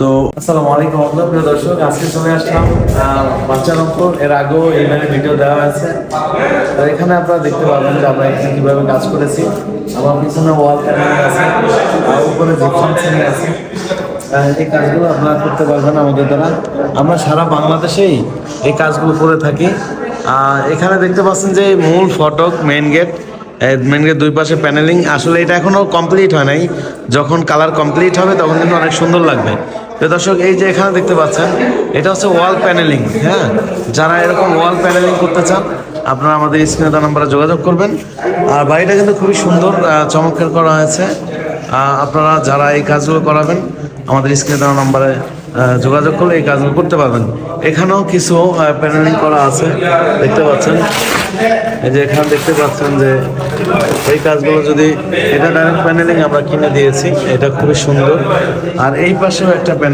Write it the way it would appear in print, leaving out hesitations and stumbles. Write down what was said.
তো আসসালামু আলাইকুম প্রিয় দর্শক, আজকে চলে আসলাম বাচ্চার অঙ্কর। এর আগেও এইভাবে ভিডিও দেওয়া আছে। তো এখানে আপনারা দেখতে পাবেন যে আমরা এখানে কীভাবে কাজ করেছি। আমার পিছনে ওয়াল প্যানেল আছে, আর উপরে জিপসাম সিলিং আছে। এই কাজগুলো আপনারা করতে পারবেন আমাদের দ্বারা। আমরা সারা বাংলাদেশেই এই কাজগুলো করে থাকি। এখানে দেখতে পাচ্ছেন যে মূল ফটক, মেইন গেট দুই পাশে প্যানেলিং। আসলে এটা এখনো কমপ্লিট হয় নাই। যখন কালার কমপ্লিট হবে তখন কিন্তু অনেক সুন্দর লাগবে। তো দর্শক, এই যে এখানে দেখতে পাচ্ছেন, এটা হচ্ছে ওয়াল প্যানেলিং। হ্যাঁ, যারা এরকম ওয়াল প্যানেলিং করতে চান আপনারা আমাদের স্ক্রিনে দেওয়া নাম্বারে যোগাযোগ করবেন। আর বাড়িটা কিন্তু খুবই সুন্দর, চমৎকার করা হয়েছে। আপনারা যারা এই কাজগুলো করাবেন আমাদের স্ক্রিনে দেওয়া নাম্বারে যোগাযোগ করলে এই কাজগুলো করতে পারবেন। এখানেও কিছু প্যানেলিং করা আছে, দেখতে পাচ্ছেন। এই যে এখানে দেখতে পাচ্ছেন যে এই কাজগুলো, যদি এটা ডাইরেক্ট প্যানেলিং আমরা কিনে দিয়েছি, এটা খুবই সুন্দর। আর এই পাশেও একটা প্যানেল